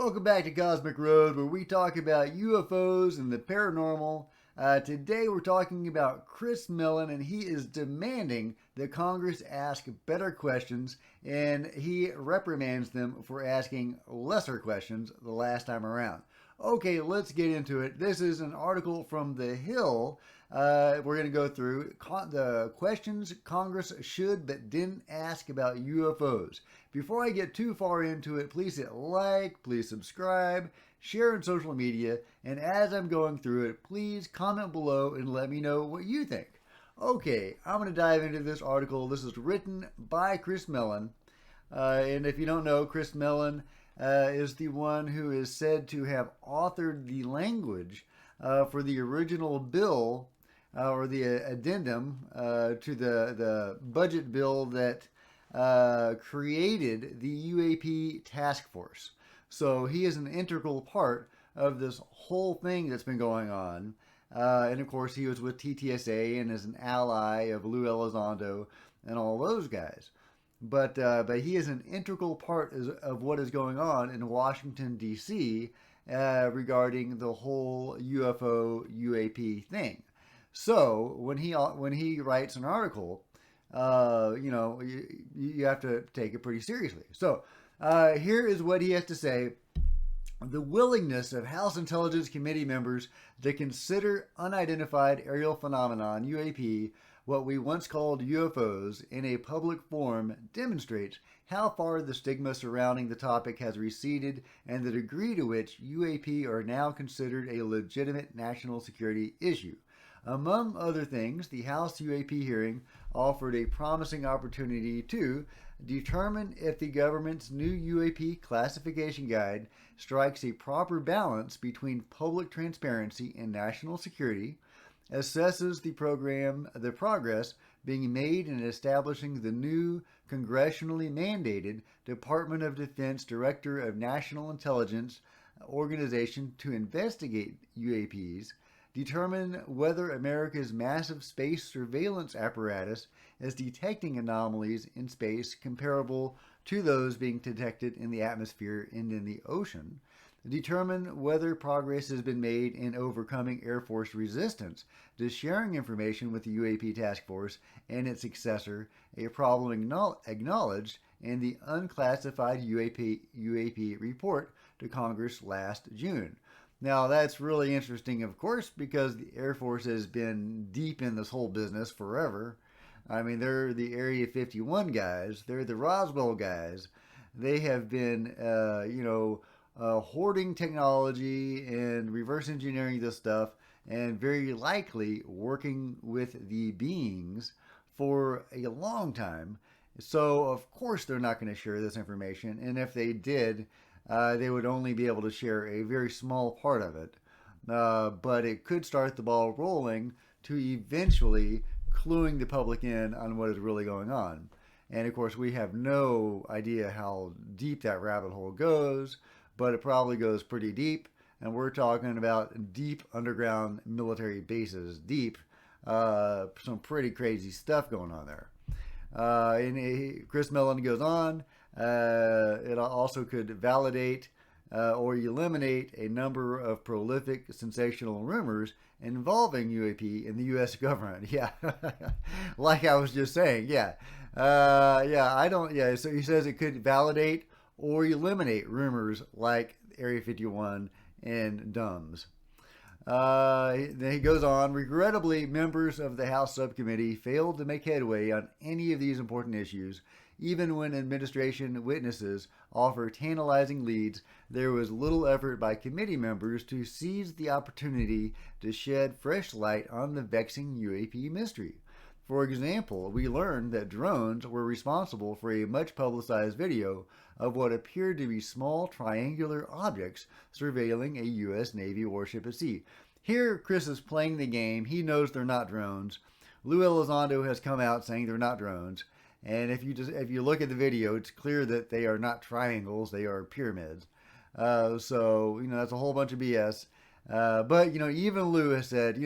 Welcome back to Cosmic Road, where we talk about UFOs and the paranormal. Today we're talking about Chris Mellon, and he is demanding that Congress ask better questions, and he reprimands them for asking lesser questions the last time around. Okay, let's get into it. This is an article from The Hill. We're going to go through the questions Congress should but didn't ask about UFOs. Before I get too far into it, please hit like, please subscribe, share on social media, and as I'm going through it, please comment below and let me know what you think. Okay, I'm going to dive into this article. This is written by Chris Mellon. And if you don't know, Chris Mellon is the one who is said to have authored the language for the original bill or the addendum to the budget bill that created the UAP task force. So he is an integral part of this whole thing that's been going on. And of course, he was with TTSA and is an ally of Lou Elizondo and all those guys. But he is an integral part of what is going on in Washington, D.C. Regarding the whole UFO UAP thing. So when he writes an article, you have to take it pretty seriously. So here is what he has to say. The willingness of House Intelligence Committee members to consider unidentified aerial phenomenon, UAP, what we once called UFOs, in a public forum demonstrates how far the stigma surrounding the topic has receded and the degree to which UAP are now considered a legitimate national security issue. Among other things, the House UAP hearing offered a promising opportunity to determine if the government's new UAP classification guide strikes a proper balance between public transparency and national security, assesses the progress being made in establishing the new congressionally mandated Department of Defense Director of National Intelligence organization to investigate UAPs, determine whether America's massive space surveillance apparatus is detecting anomalies in space comparable to those being detected in the atmosphere and in the ocean, determine whether progress has been made in overcoming Air Force resistance to sharing information with the UAP task force and its successor, a problem acknowledged in the unclassified UAP report to Congress last June. Now, that's really interesting, of course, because the Air Force has been deep in this whole business forever. I mean, they're the Area 51 guys. They're the Roswell guys. They have been, hoarding technology and reverse engineering this stuff and very likely working with the beings for a long time. So, of course, they're not going to share this information. And if they did, they would only be able to share a very small part of it. But it could start the ball rolling to eventually cluing the public in on what is really going on. And of course, we have no idea how deep that rabbit hole goes, but it probably goes pretty deep. And we're talking about deep underground military bases, deep, some pretty crazy stuff going on there. Chris Mellon goes on. It also could validate or eliminate a number of prolific sensational rumors involving UAP in the U.S. government. Yeah, like I was just saying. Yeah, So he says it could validate or eliminate rumors like Area 51 and DUMBs. Then he goes on, regrettably, members of the House subcommittee failed to make headway on any of these important issues. Even when administration witnesses offer tantalizing leads, there was little effort by committee members to seize the opportunity to shed fresh light on the vexing UAP mystery. For example, we learned that drones were responsible for a much publicized video of what appeared to be small triangular objects surveilling a U.S. Navy warship at sea. Here, Chris is playing the game. He knows they're not drones. Lou Elizondo has come out saying they're not drones. And if you look at the video, it's clear that they are not triangles; they are pyramids. So that's a whole bunch of BS. But even Lou has said,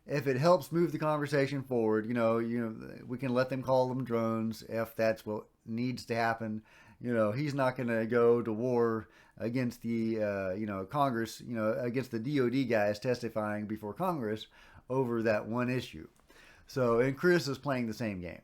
if it helps move the conversation forward, we can let them call them drones if that's what needs to happen. He's not going to go to war against the Congress, against the DOD guys testifying before Congress over that one issue. So, and Chris is playing the same game.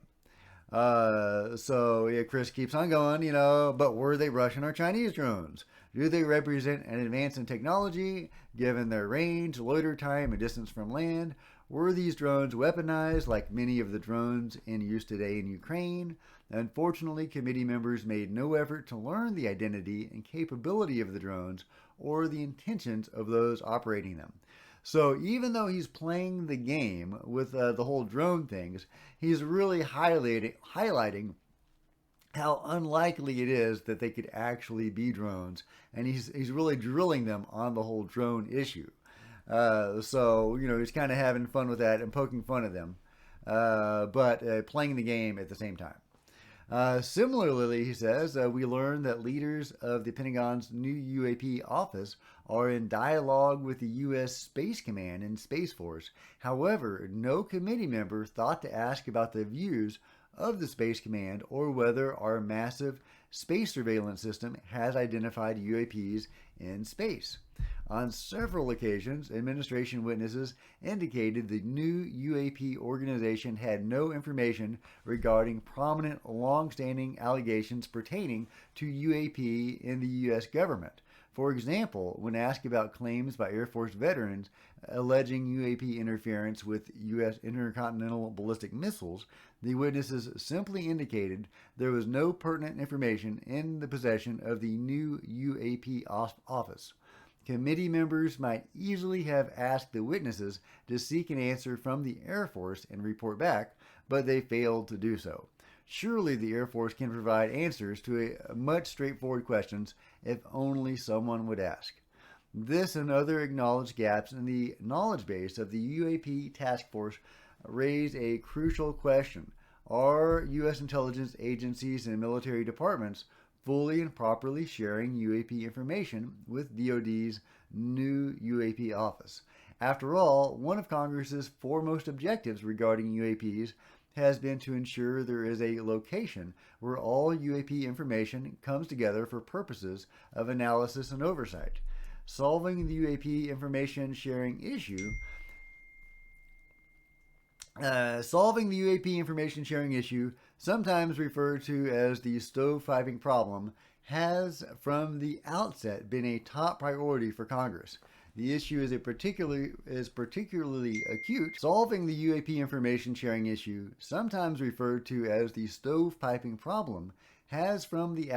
So yeah, Chris keeps on going, but were they Russian or Chinese drones? Do they represent an advance in technology, given their range, loiter time, and distance from land? Were these drones weaponized like many of the drones in use today in Ukraine? Unfortunately, committee members made no effort to learn the identity and capability of the drones or the intentions of those operating them. So even though he's playing the game with the whole drone things, he's really highlighting how unlikely it is that they could actually be drones, and he's really drilling them on the whole drone issue. So he's kind of having fun with that and poking fun at them, but playing the game at the same time. Similarly, he says, we learned that leaders of the Pentagon's new UAP office are in dialogue with the U.S. Space Command and Space Force. However, no committee member thought to ask about the views of the Space Command or whether our massive space surveillance system has identified UAPs in space. On several occasions, administration witnesses indicated the new UAP organization had no information regarding prominent, long-standing allegations pertaining to UAP in the U.S. government. For example, when asked about claims by Air Force veterans alleging UAP interference with U.S. intercontinental ballistic missiles, the witnesses simply indicated there was no pertinent information in the possession of the new UAP office. Committee members might easily have asked the witnesses to seek an answer from the Air Force and report back, but they failed to do so. Surely the Air Force can provide answers to much straightforward questions if only someone would ask. This and other acknowledged gaps in the knowledge base of the UAP task force raise a crucial question. Are U.S. intelligence agencies and military departments fully and properly sharing UAP information with DoD's new UAP office? After all, one of Congress's foremost objectives regarding UAPs has been to ensure there is a location where all UAP information comes together for purposes of analysis and oversight. Solving the UAP information sharing issue sometimes referred to as the stovepiping problem, has from the outset been a top priority for Congress. The issue is particularly acute. Solving the UAP information sharing issue, sometimes referred to as the stovepiping problem, has from the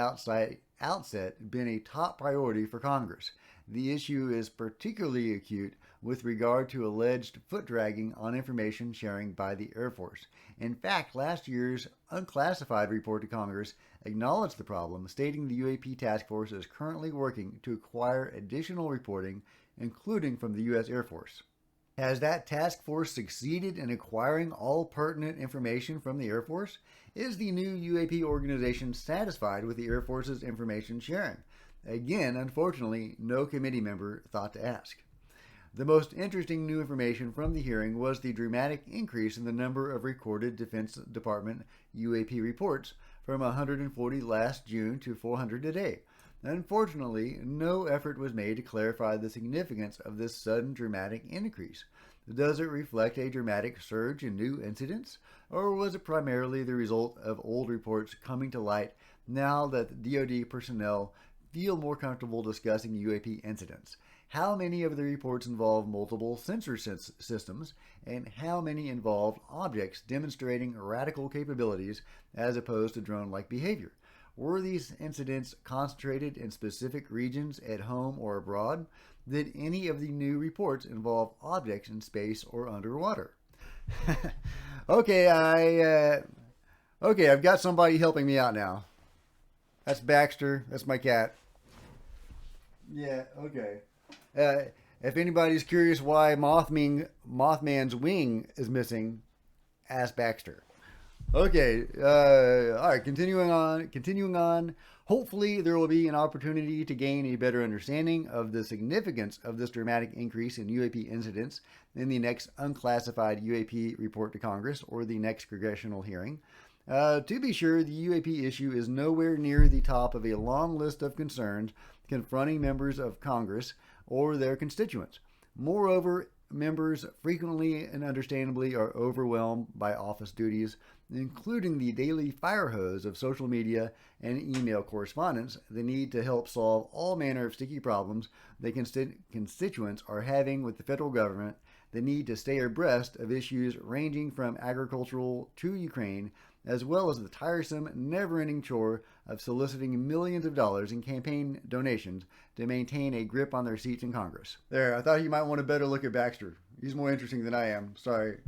outset been a top priority for Congress. The issue is particularly acute with regard to alleged foot dragging on information sharing by the Air Force. In fact, last year's unclassified report to Congress acknowledged the problem, stating the UAP task force is currently working to acquire additional reporting, including from the U.S. Air Force. Has that task force succeeded in acquiring all pertinent information from the Air Force? Is the new UAP organization satisfied with the Air Force's information sharing? Again, unfortunately, no committee member thought to ask. The most interesting new information from the hearing was the dramatic increase in the number of recorded Defense Department UAP reports from 140 last June to 400 today. Unfortunately, no effort was made to clarify the significance of this sudden dramatic increase. Does it reflect a dramatic surge in new incidents, or was it primarily the result of old reports coming to light now that DoD personnel feel more comfortable discussing UAP incidents? How many of the reports involve multiple sensor systems, and how many involved objects demonstrating radical capabilities as opposed to drone-like behavior? Were these incidents concentrated in specific regions at home or abroad? Did any of the new reports involve objects in space or underwater? Okay, I've got somebody helping me out now. That's Baxter. That's my cat. Yeah, okay. If anybody's curious why Mothman's wing is missing, ask Baxter. Okay, all right, continuing on. Hopefully there will be an opportunity to gain a better understanding of the significance of this dramatic increase in UAP incidents in the next unclassified UAP report to Congress or the next congressional hearing. To be sure, the UAP issue is nowhere near the top of a long list of concerns confronting members of Congress or their constituents. Moreover, members frequently and understandably are overwhelmed by office duties, including the daily fire hose of social media and email correspondence, the need to help solve all manner of sticky problems the constituents are having with the federal government, the need to stay abreast of issues ranging from agricultural to Ukraine, as well as the tiresome, never-ending chore of soliciting millions of dollars in campaign donations to maintain a grip on their seats in Congress. There, I thought you might want a better look at Baxter. He's more interesting than I am. Sorry.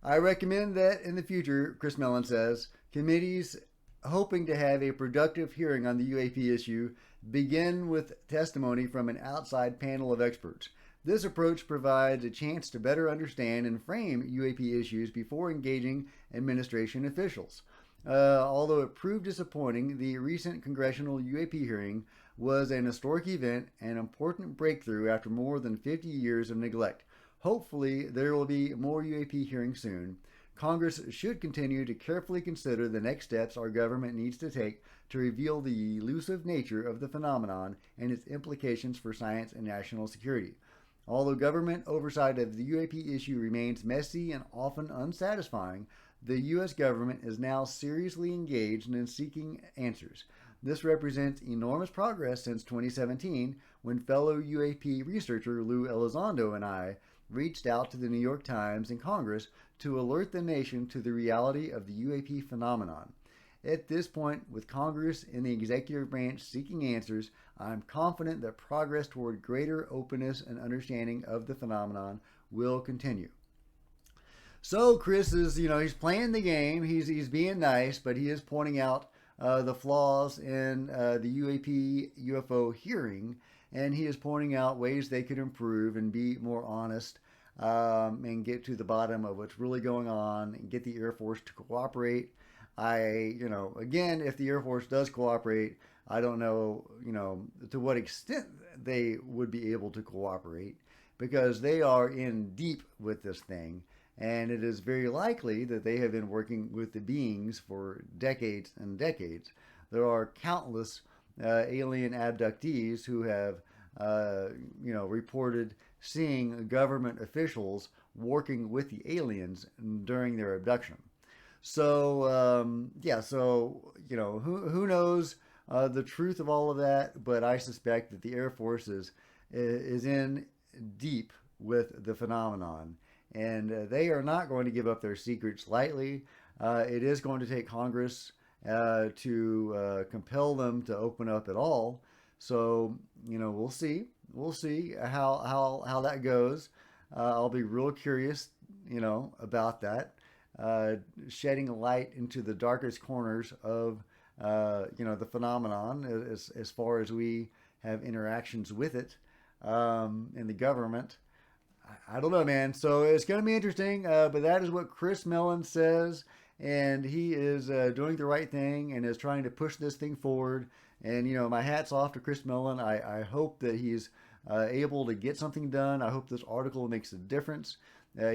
I recommend that in the future, Chris Mellon says, committees hoping to have a productive hearing on the UAP issue begin with testimony from an outside panel of experts. This approach provides a chance to better understand and frame UAP issues before engaging administration officials. Although it proved disappointing, the recent congressional UAP hearing was an historic event and important breakthrough after more than 50 years of neglect. Hopefully, there will be more UAP hearings soon. Congress should continue to carefully consider the next steps our government needs to take to reveal the elusive nature of the phenomenon and its implications for science and national security. Although government oversight of the UAP issue remains messy and often unsatisfying, the U.S. government is now seriously engaged in seeking answers. This represents enormous progress since 2017, when fellow UAP researcher Lou Elizondo and I reached out to the New York Times and Congress to alert the nation to the reality of the UAP phenomenon. At this point, with Congress and the executive branch seeking answers, I'm confident that progress toward greater openness and understanding of the phenomenon will continue. So Chris is, he's playing the game. He's being nice, but he is pointing out the flaws in the UAP UFO hearing, and he is pointing out ways they could improve and be more honest and get to the bottom of what's really going on and get the Air Force to cooperate. Again, if the Air Force does cooperate, I don't know, to what extent they would be able to cooperate, because they are in deep with this thing. And it is very likely that they have been working with the beings for decades and decades. There are countless alien abductees who have, reported seeing government officials working with the aliens during their abduction. So, who knows the truth of all of that? But I suspect that the Air Force is in deep with the phenomenon. And they are not going to give up their secrets lightly. It is going to take Congress to compel them to open up at all. So, we'll see. We'll see how that goes. I'll be real curious, about that. Shedding a light into the darkest corners of, the phenomenon as far as we have interactions with it in the government. I don't know, man. So it's going to be interesting, but that is what Chris Mellon says, and he is doing the right thing and is trying to push this thing forward. And, my hat's off to Chris Mellon. I hope that he's able to get something done. I hope this article makes a difference.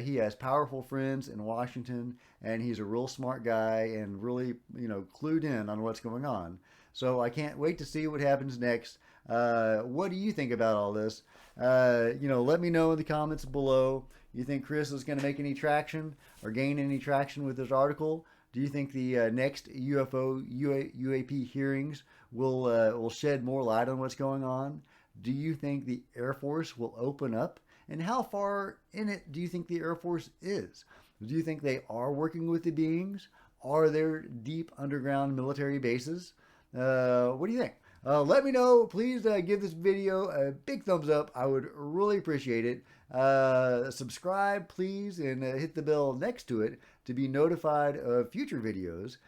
He has powerful friends in Washington, and he's a real smart guy and really, clued in on what's going on. So I can't wait to see what happens next. What do you think about all this? Let me know in the comments below. You think Chris is going to make any traction or gain any traction with this article? Do you think the next UFO UAP hearings will shed more light on what's going on? Do you think the Air Force will open up? And how far in it do you think the Air Force is? Do you think they are working with the beings? Are there deep underground military bases? What do you think? Let me know. Please give this video a big thumbs up. I would really appreciate it. Subscribe, please, and hit the bell next to it to be notified of future videos.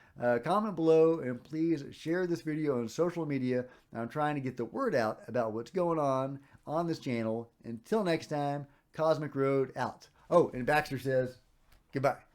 Comment below, and please share this video on social media. I'm trying to get the word out about what's going on this channel. Until next time, Cosmic Road out. Oh, and Baxter says goodbye.